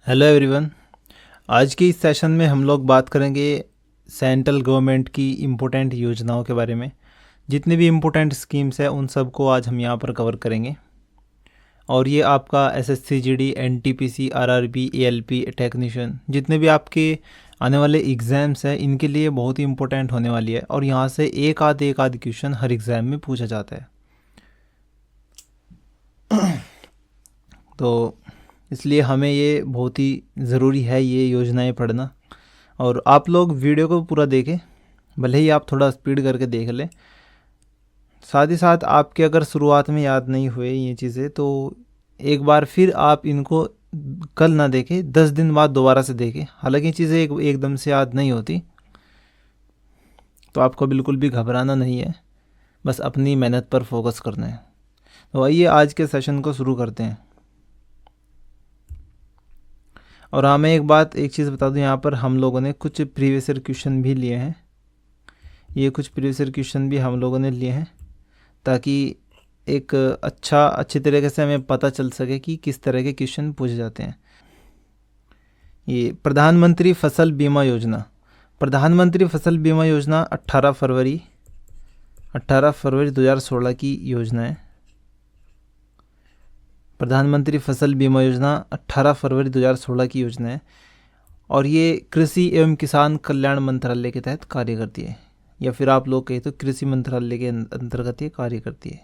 Hello everyone. आज के इस सेशन में हम लोग बात करेंगे सेंट्रल गवर्नमेंट की इम्पोर्टेंट योजनाओं के बारे में। जितने भी इम्पोर्टेंट स्कीम्स हैं उन सबको आज हम यहाँ पर कवर करेंगे। और ये आपका SSC GD NTPC RRB ALP technician जितने भी आपके आने वाले एग्ज़ाम्स हैं इनके लिए बहुत ही इम्पोर्टेंट होने वाली है। और यहाँ से एक आध क्वेश्चन हर एग्ज़ाम में पूछा जाता है। तो इसलिए हमें ये बहुत ही ज़रूरी है ये योजनाएं पढ़ना। और आप लोग वीडियो को पूरा देखें, भले ही आप थोड़ा स्पीड करके देख लें। साथ ही साथ आपके अगर शुरुआत में याद नहीं हुए ये चीज़ें तो एक बार फिर आप इनको कल ना देखें, 10 दिन बाद दोबारा से देखें। हालांकि चीज़ें एकदम से याद नहीं होती, तो आपको बिल्कुल भी घबराना नहीं है, बस अपनी मेहनत पर फोकस करना है। तो आइए आज के सेशन को शुरू करते हैं। और हाँ, मैं एक चीज़ बता दूं, यहाँ पर हम लोगों ने कुछ प्रीवियस ईयर क्वेश्चन भी लिए हैं। ये कुछ प्रीवियस ईयर क्वेश्चन भी हम लोगों ने लिए हैं ताकि एक अच्छी तरीके से हमें पता चल सके कि किस तरह के क्वेश्चन पूछे जाते हैं। ये प्रधानमंत्री फसल बीमा योजना, प्रधानमंत्री फसल बीमा योजना 18 फरवरी 2016 की योजना है। प्रधानमंत्री फसल बीमा योजना 18 फरवरी 2016 की योजना है और ये कृषि एवं किसान कल्याण मंत्रालय के तहत कार्य करती है, या फिर आप लोग कहें तो कृषि मंत्रालय के अंतर्गत ये कार्य करती है।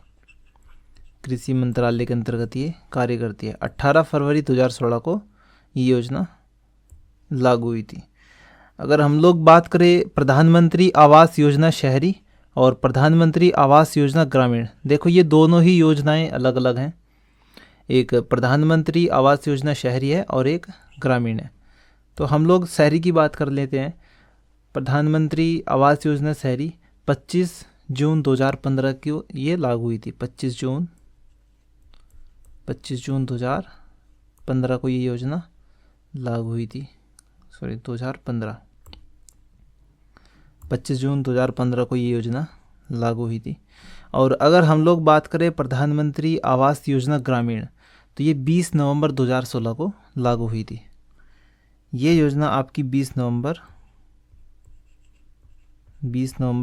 कृषि मंत्रालय के अंतर्गत ये कार्य करती है। 18 फरवरी 2016 को ये योजना लागू हुई थी। अगर हम लोग बात करें प्रधानमंत्री आवास योजना शहरी और प्रधानमंत्री आवास योजना ग्रामीण, देखो ये दोनों ही योजनाएं अलग अलग हैं। एक प्रधानमंत्री आवास योजना शहरी है और एक ग्रामीण है। तो हम लोग शहरी की बात कर लेते हैं। प्रधानमंत्री आवास योजना शहरी 25 जून 2015 को ये लागू हुई थी। 25 जून 2015 को ये योजना लागू हुई थी। 25 जून 2015 को ये योजना लागू हुई थी। और अगर हम लोग बात करें प्रधानमंत्री आवास योजना ग्रामीण, तो ये 20 नवंबर 2016 को लागू हुई थी। ये योजना आपकी 20 नवंबर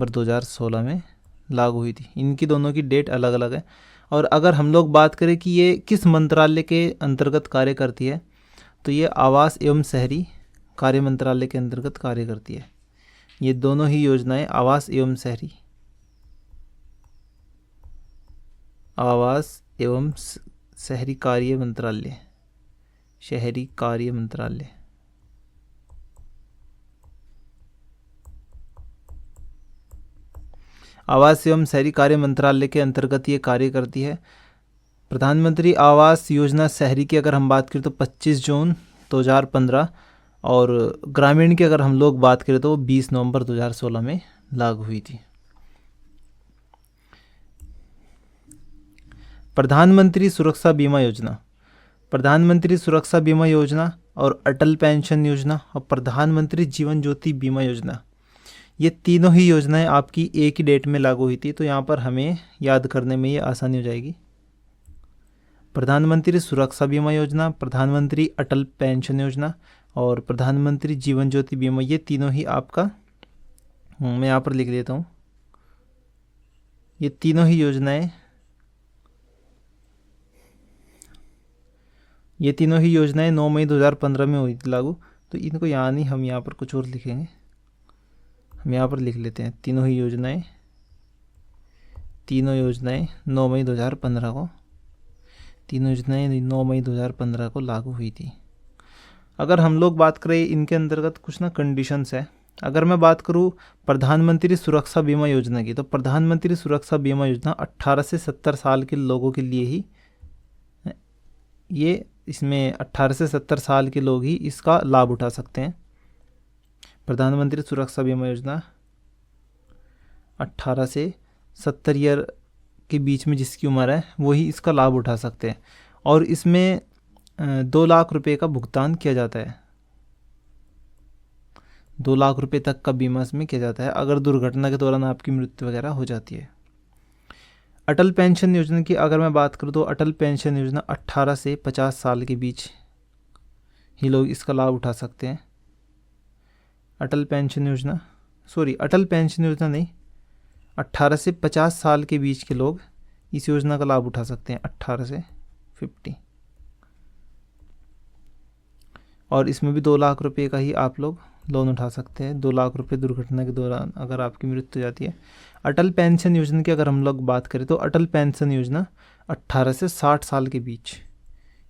2016 में लागू हुई थी। इनकी दोनों की डेट अलग अलग है। और अगर हम लोग बात करें कि ये किस मंत्रालय के अंतर्गत कार्य करती है, तो ये आवास एवं शहरी कार्य मंत्रालय के अंतर्गत कार्य करती है। ये दोनों ही योजनाएं आवास एवं शहरी कार्य मंत्रालय, शहरी कार्य मंत्रालय। आवास एवं शहरी कार्य मंत्रालय के अंतर्गत ये कार्य करती है। प्रधानमंत्री आवास योजना शहरी की अगर हम बात करें तो 25 जून 2015 और ग्रामीण की अगर हम लोग बात करें तो 20 नवंबर 2016 में लागू हुई थी। प्रधानमंत्री सुरक्षा बीमा योजना, प्रधानमंत्री सुरक्षा बीमा योजना और अटल पेंशन योजना और प्रधानमंत्री जीवन ज्योति बीमा योजना, ये तीनों ही योजनाएं आपकी एक ही डेट में लागू हुई थी। तो यहाँ पर हमें याद करने में ये आसानी हो जाएगी। प्रधानमंत्री सुरक्षा बीमा योजना, प्रधानमंत्री अटल पेंशन योजना और प्रधानमंत्री जीवन ज्योति बीमा, ये तीनों ही आपका, मैं यहाँ पर लिख देता हूँ, ये तीनों ही योजनाएं 9 मई 2015 में हुई थी लागू। तो इनको यहाँ नहीं, हम यहाँ पर कुछ और लिखेंगे। हम यहाँ पर लिख लेते हैं तीनों योजनाएं 9 मई 2015 को, तीनों योजनाएं 9 मई 2015 को लागू हुई थी। अगर हम लोग बात करें इनके अंतर्गत कुछ ना कंडीशंस है। अगर मैं बात करूँ प्रधानमंत्री सुरक्षा बीमा योजना की, तो प्रधानमंत्री सुरक्षा बीमा योजना 18 से 70 साल के लोगों के लिए ही, ये इसमें 18 से 70 साल के लोग ही इसका लाभ उठा सकते हैं। प्रधानमंत्री सुरक्षा बीमा योजना 18 से 70 ईयर के बीच में जिसकी उम्र है वही इसका लाभ उठा सकते हैं। और इसमें 2 लाख रुपए का भुगतान किया जाता है। 2 लाख रुपए तक का बीमा इसमें किया जाता है अगर दुर्घटना के दौरान आपकी मृत्यु वगैरह हो जाती है। अटल पेंशन योजना की अगर मैं बात करूँ तो अटल पेंशन योजना 18 से 50 साल के बीच ही लोग इसका लाभ उठा सकते हैं। अटल पेंशन योजना, अटल पेंशन योजना नहीं, 18 से 50 साल के बीच के लोग इस योजना का लाभ उठा सकते हैं, 18 से 50। और इसमें भी 2 लाख रुपए का ही आप लोग लोन उठा सकते हैं। 2 लाख रुपए दुर्घटना के दौरान अगर आपकी मृत्यु हो जाती है। अटल पेंशन योजना की अगर हम लोग बात करें तो अटल पेंशन योजना 18 से 60 साल के बीच,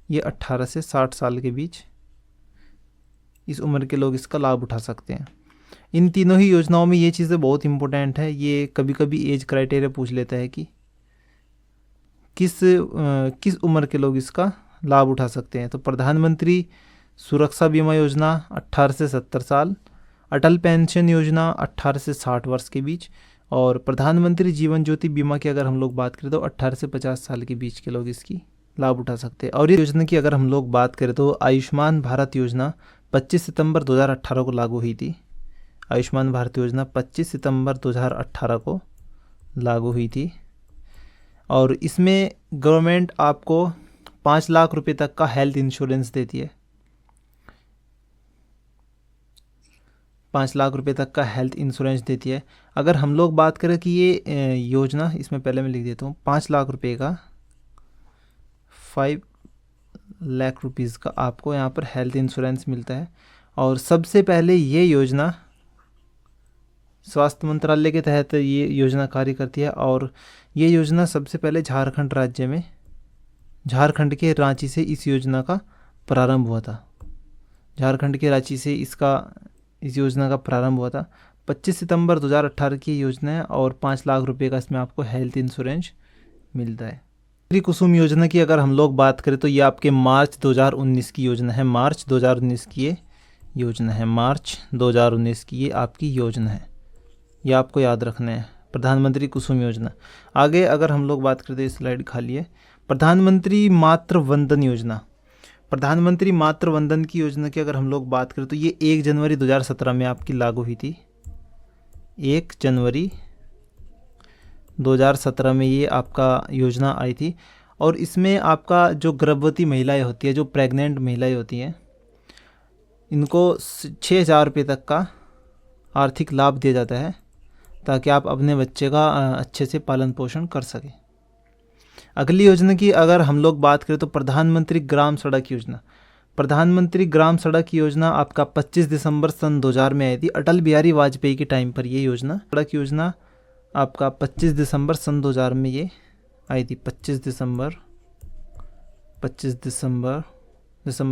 ये 18 से 60 साल के बीच इस उम्र के लोग इसका लाभ उठा सकते हैं। इन तीनों ही योजनाओं में ये चीज़ें बहुत इंपॉर्टेंट है। ये कभी कभी एज क्राइटेरिया पूछ लेता है कि किस उम्र के लोग इसका लाभ उठा सकते हैं। तो प्रधानमंत्री सुरक्षा बीमा योजना 18 से 70 साल, अटल पेंशन योजना 18 से 60 वर्ष के बीच, और प्रधानमंत्री जीवन ज्योति बीमा की अगर हम लोग बात करें तो 18 से 50 साल के बीच के लोग इसकी लाभ उठा सकते हैं। और ये योजना की अगर हम लोग बात करें तो आयुष्मान भारत योजना 25 सितंबर 2018 को लागू हुई थी। आयुष्मान भारत योजना 25 सितंबर 2018 को लागू हुई थी, और इसमें गवर्नमेंट आपको 5 लाख रुपए तक का हेल्थ इंश्योरेंस देती है। 5 लाख रुपए तक का हेल्थ इंश्योरेंस देती है। अगर हम लोग बात करें कि ये योजना, इसमें पहले मैं लिख देता हूँ, 5 लाख रुपए का 5 लाख रुपीज़ का आपको यहाँ पर हेल्थ इंश्योरेंस मिलता है। और सबसे पहले ये योजना स्वास्थ्य मंत्रालय के तहत ये योजना कार्य करती है, और ये योजना सबसे पहले झारखंड राज्य में, झारखंड के रांची से इस योजना का प्रारंभ हुआ था। झारखंड के रांची से इस योजना का प्रारंभ हुआ था। 25 सितंबर 2018 की योजना है, और 5 लाख रुपए का इसमें आपको हेल्थ इंश्योरेंस मिलता है। श्री कुसुम योजना की अगर हम लोग बात करें तो ये आपके मार्च 2019 की योजना है। मार्च 2019 की ये योजना है, मार्च 2019 की ये आपकी योजना है, ये आपको याद रखना है, प्रधानमंत्री कुसुम योजना। आगे अगर हम लोग बात करें तो ये स्लाइड खाली है। प्रधानमंत्री मातृ वंदन योजना, प्रधानमंत्री मातृ वंदन की योजना की अगर हम लोग बात करें तो ये 1 जनवरी 2017 में आपकी लागू हुई थी। 1 जनवरी 2017 में ये आपका योजना आई थी, और इसमें आपका जो गर्भवती महिलाएं होती है, जो प्रेग्नेंट महिलाएं होती हैं, इनको 6,000 रुपये तक का आर्थिक लाभ दिया जाता है, ताकि आप अपने बच्चे का अच्छे से पालन पोषण कर सकें। अगली योजना की अगर हम लोग बात करें तो प्रधानमंत्री ग्राम सड़क योजना। प्रधानमंत्री ग्राम सड़क योजना आपका 25 दिसंबर सन 2000 में आई थी, अटल बिहारी वाजपेयी के टाइम पर ये योजना, सड़क योजना आपका 25 दिसंबर सन 2000 में ये आई थी। 25 दिसंबर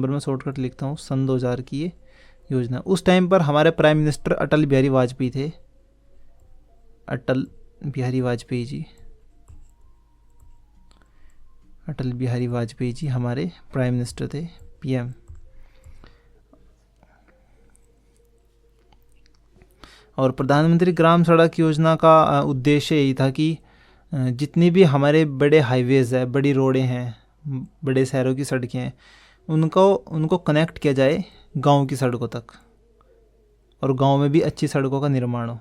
में शॉर्टकट लिखता हूँ, सन 2000 की ये योजना। उस टाइम पर हमारे प्राइम मिनिस्टर अटल बिहारी वाजपेयी थे, अटल बिहारी वाजपेयी जी, अटल बिहारी वाजपेयी जी हमारे प्राइम मिनिस्टर थे, पीएम। और प्रधानमंत्री ग्राम सड़क योजना का उद्देश्य यही था कि जितनी भी हमारे बड़े हाईवेज़ है, बड़ी रोडें हैं, बड़े शहरों की सड़कें हैं, उनको कनेक्ट किया जाए गांव की सड़कों तक, और गांव में भी अच्छी सड़कों का निर्माण हो।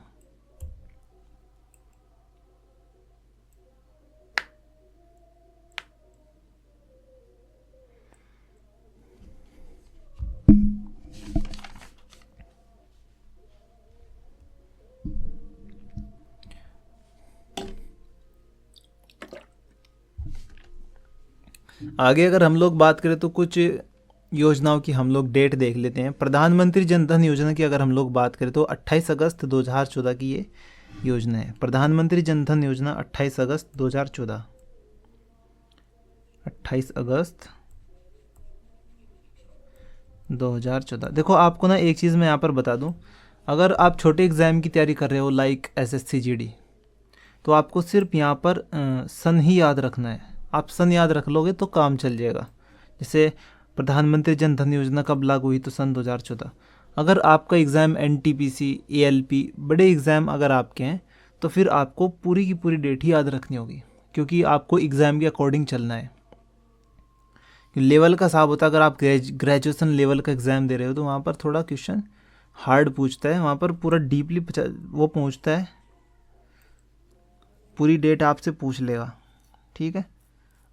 आगे अगर हम लोग बात करें तो कुछ योजनाओं की हम लोग डेट देख लेते हैं। प्रधानमंत्री जन धन योजना की अगर हम लोग बात करें तो 28 अगस्त 2014 की ये योजना है। प्रधानमंत्री जन धन योजना 28 अगस्त 2014, 28 अगस्त 2014। देखो आपको ना एक चीज़ मैं यहाँ पर बता दूँ, अगर आप छोटे एग्ज़ाम की तैयारी कर रहे हो लाइक SSC GD, तो आपको सिर्फ यहाँ पर सन ही याद रखना है। आप सन याद रख लोगे तो काम चल जाएगा। जैसे प्रधानमंत्री जन धन योजना कब लागू हुई, तो सन 2014। अगर आपका एग्ज़ाम NTPC ALP बड़े एग्ज़ाम अगर आपके हैं तो फिर आपको पूरी की पूरी डेट ही याद रखनी होगी, क्योंकि आपको एग्ज़ाम के अकॉर्डिंग चलना है। लेवल का हिसाब होता है, अगर आप ग्रेजुएशन लेवल का एग्ज़ाम दे रहे हो तो वहाँ पर थोड़ा क्वेश्चन हार्ड पूछता है, वहाँ पर पूरा डीपली वो पूछता है, पूरी डेट आपसे पूछ लेगा, ठीक है।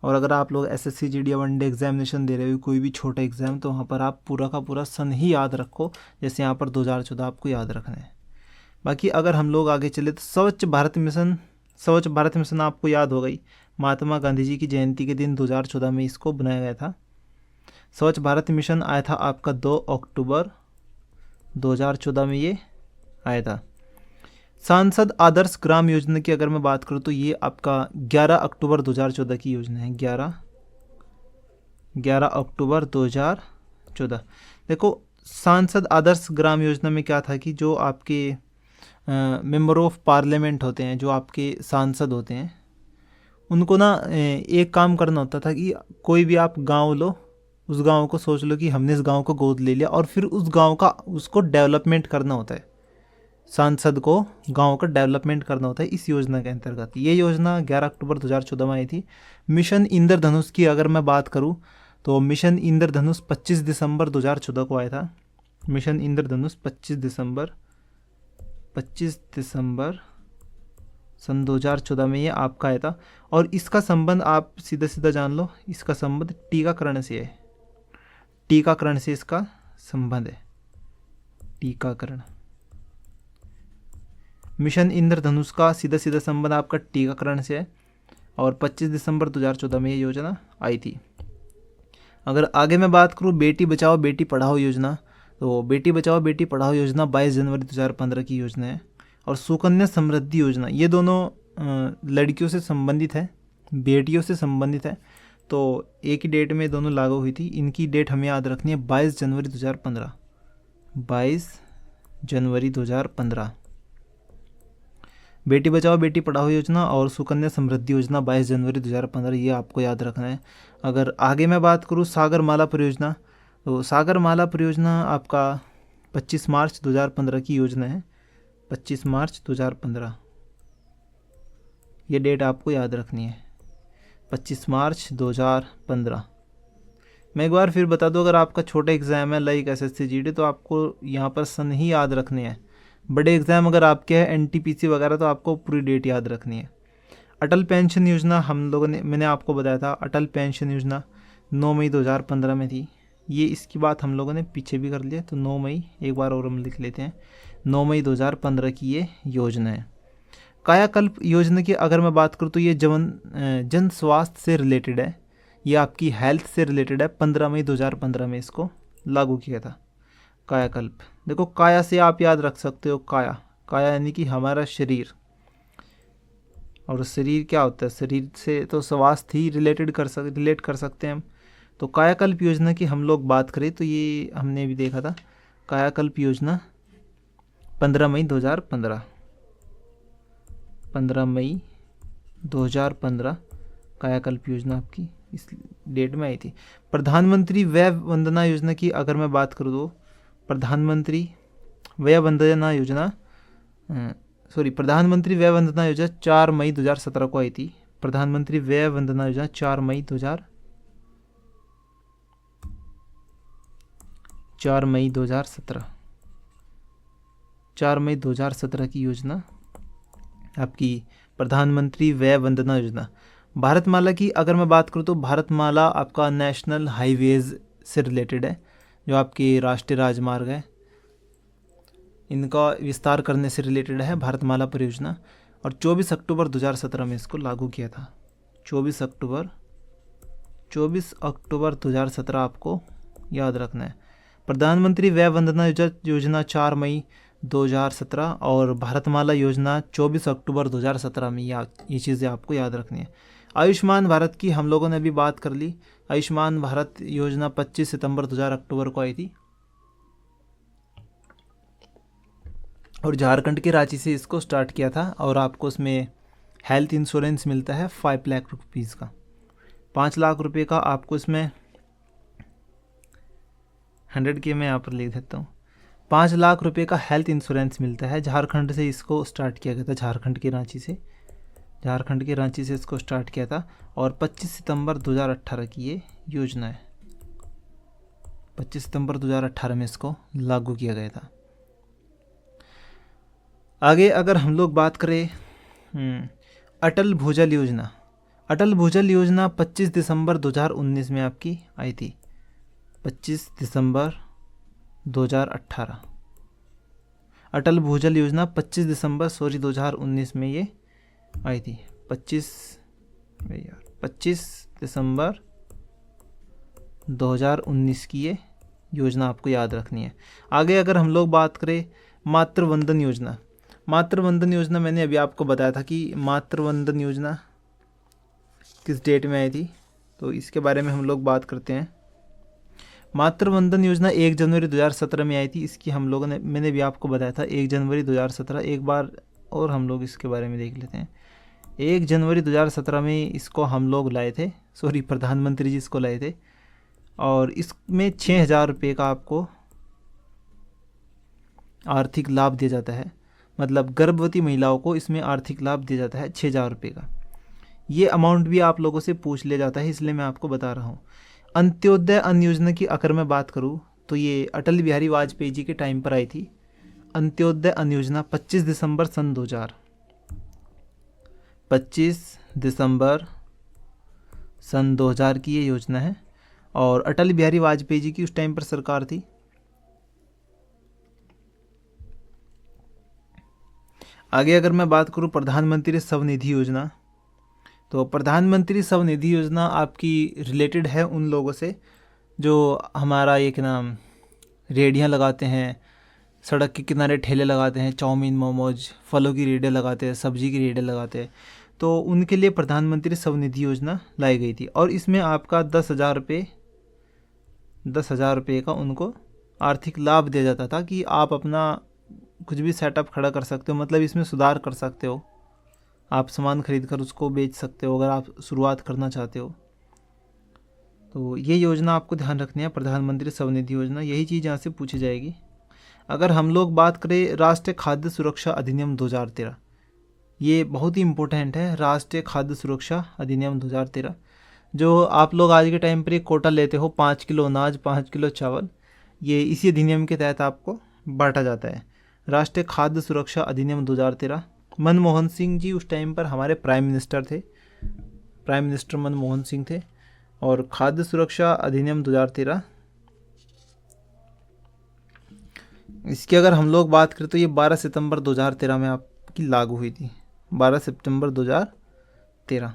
और अगर आप लोग एसएससी जीडी या वनडे एग्जामिनेशन दे रहे हो, कोई भी छोटा एग्ज़ाम, तो वहाँ पर आप पूरा का पूरा सन ही याद रखो, जैसे यहाँ पर 2014 आपको याद रखना है। बाकी अगर हम लोग आगे चले तो स्वच्छ भारत मिशन आपको याद हो गई, महात्मा गांधी जी की जयंती के दिन 2014 में इसको बनाया गया था। स्वच्छ भारत मिशन आया था आपका 2 अक्टूबर 2014 में ये आया था। सांसद आदर्श ग्राम योजना की अगर मैं बात करूँ तो ये आपका 11 अक्टूबर 2014 की योजना है। 11 अक्टूबर 2014। देखो, सांसद आदर्श ग्राम योजना में क्या था कि जो आपके मेंबर ऑफ पार्लियामेंट होते हैं, जो आपके सांसद होते हैं, उनको ना एक काम करना होता था कि कोई भी आप गांव लो, उस गांव को सोच लो कि हमने इस गांव को गोद ले लिया, और फिर उस गांव का उसको डेवलपमेंट करना होता है। सांसद को गांव का डेवलपमेंट करना होता है इस योजना के अंतर्गत। ये योजना 11 अक्टूबर 2014 में आई थी। मिशन इंद्रधनुष की अगर मैं बात करूं तो मिशन इंद्रधनुष 25 दिसंबर 2014 को आया था। मिशन इंद्रधनुष 25 दिसंबर सन 2014 में ये आपका आया था। और इसका संबंध आप सीधा सीधा जान लो, इसका संबंध टीकाकरण से है। टीकाकरण से इसका संबंध है, टीकाकरण। मिशन इंद्रधनुष का सीधा सीधा संबंध आपका टीकाकरण से है, और 25 दिसंबर 2014 में ये योजना आई थी। अगर आगे मैं बात करूँ बेटी बचाओ बेटी पढ़ाओ योजना, तो बेटी बचाओ बेटी पढ़ाओ योजना 22 जनवरी 2015 की योजना है। और सुकन्या समृद्धि योजना, ये दोनों लड़कियों से संबंधित है, बेटियों से संबंधित है, तो एक ही डेट में दोनों लागू हुई थी। इनकी डेट हमें याद रखनी है 22 जनवरी 2015। 22 जनवरी 2015 बेटी बचाओ बेटी पढ़ाओ योजना और सुकन्या समृद्धि योजना 22 जनवरी 2015, ये आपको याद रखना है। अगर आगे मैं बात करूँ सागरमाला परियोजना, तो सागरमाला परियोजना आपका 25 मार्च 2015 की योजना है। 25 मार्च 2015, ये डेट आपको याद रखनी है, 25 मार्च 2015। मैं एक बार फिर बता दूं, अगर आपका छोटा एग्ज़ाम है लाइक एसएससी जीडी, तो आपको यहाँ पर सन ही याद रखने हैं। बड़े एग्ज़ाम अगर आपके हैं एनटीपीसी वगैरह, तो आपको पूरी डेट याद रखनी है। अटल पेंशन योजना मैंने आपको बताया था, अटल पेंशन योजना 9 मई 2015 में थी। ये इसकी बात हम लोगों ने पीछे भी कर लिया, तो 9 मई एक बार और हम लिख लेते हैं, 9 मई 2015 की ये योजना है। कायाकल्प योजना की अगर मैं बात करूँ तो ये जन स्वास्थ्य से रिलेटेड है, ये आपकी हेल्थ से रिलेटेड है। 15 मई 2015 में इसको लागू किया था कायाकल्प। देखो, काया से आप याद रख सकते हो, काया यानी कि हमारा शरीर, और शरीर क्या होता है, शरीर से तो स्वास्थ्य ही रिलेट कर सकते हैं हम। तो कायाकल्प योजना की हम लोग बात करें तो ये हमने भी देखा था, कायाकल्प योजना 15 मई 2015, 15 मई 2015 कायाकल्प योजना आपकी इस डेट में आई थी। प्रधानमंत्री व्यय वंदना योजना की अगर मैं बात करूँ तो प्रधानमंत्री व्यय वंदना योजना 4 मई 2017 को आई थी। प्रधानमंत्री व्यय वंदना योजना 4 मई 2017 की योजना आपकी प्रधानमंत्री व्यय वंदना योजना। भारतमाला की अगर मैं बात करूँ तो भारतमाला आपका नेशनल हाईवेज से रिलेटेड है, जो आपके राष्ट्रीय राजमार्ग है, इनका विस्तार करने से रिलेटेड है भारतमाला परियोजना। और 24 अक्टूबर 2017 में इसको लागू किया था। 24 अक्टूबर 2017 आपको याद रखना है। प्रधानमंत्री व्यय वंदना योजना 4 मई 2017 और भारतमाला योजना 24 अक्टूबर 2017 में ये चीज़ें आपको याद रखनी है। आयुष्मान भारत की हम लोगों ने अभी बात कर ली। आयुष्मान भारत योजना 25 सितंबर 2000 को आई थी, और झारखंड के रांची से इसको स्टार्ट किया था। और आपको उसमें हेल्थ इंश्योरेंस मिलता है 5 लाख रुपीज़ का, 5 लाख रुपए का आपको इसमें 100 के मैं यहाँ पर लिख देता हूँ, 5 लाख रुपए का हेल्थ इंश्योरेंस मिलता है। झारखंड से इसको स्टार्ट किया गया था, झारखंड के रांची से इसको स्टार्ट किया था। और 25 सितंबर 2018 की ये योजना है, 25 सितंबर 2018 में इसको लागू किया गया था। आगे अगर हम लोग बात करें अटल भूजल योजना, अटल भूजल योजना 25 दिसंबर 2019 में आपकी आई थी, 25 दिसंबर 2018। अटल भूजल योजना 25 दिसंबर 2019 में ये आई थी, 25 दिसंबर 2019 की ये योजना आपको याद रखनी है। आगे अगर हम लोग बात करें मातृवंदन योजना, मातृवंदन योजना मैंने अभी आपको बताया था कि मातृवंदन योजना किस डेट में आई थी, तो इसके बारे में हम लोग बात करते हैं। मातृवंदन योजना 1 जनवरी 2017 में आई थी। इसकी हम लोगों ने, मैंने भी आपको बताया था 1 जनवरी 2017। एक बार और हम लोग इसके बारे में देख लेते हैं। 1 जनवरी 2017 में इसको हम लोग लाए थे, प्रधानमंत्री जी इसको लाए थे, और इसमें 6,000 रुपये का आपको आर्थिक लाभ दिया जाता है। मतलब गर्भवती महिलाओं को इसमें आर्थिक लाभ दिया जाता है 6,000 रुपये का। ये अमाउंट भी आप लोगों से पूछ लिया जाता है, इसलिए मैं आपको बता रहा हूँ। अंत्योदय अन्न योजना की अगर मैं बात करूँ तो ये अटल बिहारी वाजपेयी जी के टाइम पर आई थी। अंत्योदय अन्न योजना 25 दिसंबर सन 2000, 25 दिसंबर सन 2000 की ये योजना है, और अटल बिहारी वाजपेयी जी की उस टाइम पर सरकार थी। आगे अगर मैं बात करूं प्रधानमंत्री स्वनिधि योजना, तो प्रधानमंत्री स्वनिधि योजना आपकी रिलेटेड है उन लोगों से जो हमारा एक नाम रेहड़ियाँ लगाते हैं, सड़क के किनारे ठेले लगाते हैं, चाउमीन मोमोज, फलों की रेहड़ियाँ लगाते हैं, सब्जी की रेहड़ियाँ लगाते हैं, तो उनके लिए प्रधानमंत्री स्वनिधि योजना लाई गई थी। और इसमें आपका 10,000 रुपये का उनको आर्थिक लाभ दिया जाता था कि आप अपना कुछ भी सेटअप खड़ा कर सकते हो, मतलब इसमें सुधार कर सकते हो, आप सामान खरीद कर उसको बेच सकते हो अगर आप शुरुआत करना चाहते हो। तो ये योजना आपको ध्यान रखनी है, प्रधानमंत्री स्वनिधि योजना। यही चीज़ यहाँ से पूछी जाएगी। अगर हम लोग बात करें राष्ट्रीय खाद्य सुरक्षा अधिनियम 2013, ये बहुत ही इम्पोर्टेंट है। राष्ट्रीय खाद्य सुरक्षा अधिनियम 2013, जो आप लोग आज के टाइम पर एक कोटा लेते हो 5 किलो अनाज, 5 किलो चावल, ये इसी अधिनियम के तहत आपको बांटा जाता है। राष्ट्रीय खाद्य सुरक्षा अधिनियम 2013। मनमोहन सिंह जी उस टाइम पर हमारे प्राइम मिनिस्टर थे, प्राइम मिनिस्टर मनमोहन सिंह थे। और खाद्य सुरक्षा अधिनियम 2013, इसकी अगर हम लोग बात करें तो ये 12 सितंबर 2013 में आपकी लागू हुई थी। 12 सितंबर 2013,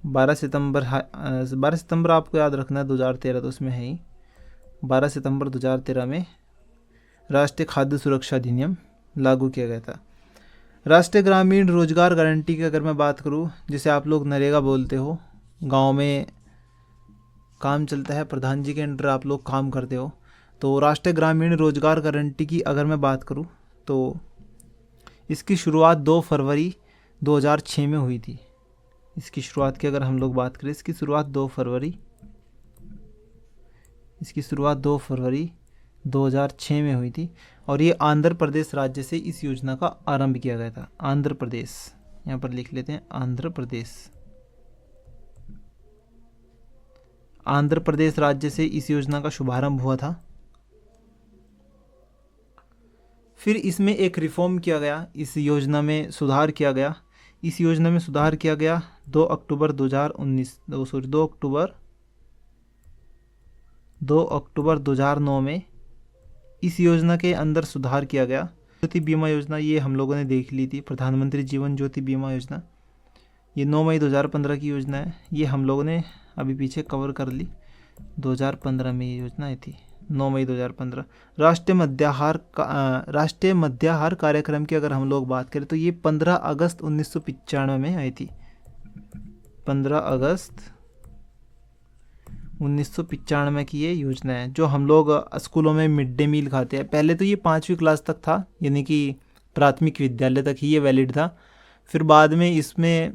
12 सितंबर आपको याद रखना है, 2013 तो उसमें है ही। 12 सितंबर 2013 में राष्ट्रीय खाद्य सुरक्षा अधिनियम लागू किया गया था। राष्ट्रीय ग्रामीण रोजगार गारंटी की अगर मैं बात करूं, जिसे आप लोग नरेगा बोलते हो, गांव में काम चलता है, प्रधान जी के अंडर आप लोग काम करते हो, तो राष्ट्रीय ग्रामीण रोजगार गारंटी की अगर मैं बात करूं तो इसकी शुरुआत 2 फरवरी 2006 में हुई थी। इसकी शुरुआत की अगर हम लोग बात करें, इसकी शुरुआत 2 फरवरी 2006 में हुई थी, और ये आंध्र प्रदेश राज्य से इस योजना का आरंभ किया गया था। आंध्र प्रदेश, यहाँ पर लिख लेते हैं आंध्र प्रदेश राज्य से इस योजना का शुभारंभ हुआ था। फिर इसमें एक रिफॉर्म किया गया, इस योजना में सुधार किया गया। 2 अक्टूबर 2009 में इस योजना के अंदर सुधार किया गया। ज्योति बीमा योजना, ये हम लोगों ने देख ली थी, प्रधानमंत्री जीवन ज्योति बीमा योजना, ये 9 मई 2015 की योजना है। ये हम लोगों ने अभी पीछे कवर कर ली, 2015 में ये योजना आई थी, 9 मई 2015। राष्ट्रीय मध्याहार कार्यक्रम की अगर हम लोग बात करें तो ये 15 अगस्त 1995 में आई थी। 15 अगस्त 1995 की ये योजना है, जो हम लोग स्कूलों में मिड डे मील खाते हैं। पहले तो ये 5वीं क्लास तक था, यानी कि प्राथमिक विद्यालय तक ही ये वैलिड था। फिर बाद में इसमें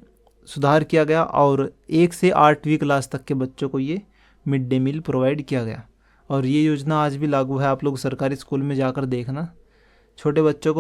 सुधार किया गया और 1 से 8वीं क्लास तक के बच्चों को ये मिड डे मील प्रोवाइड किया गया। और ये योजना आज भी लागू है। आप लोग सरकारी स्कूल में जाकर देखना, छोटे बच्चों को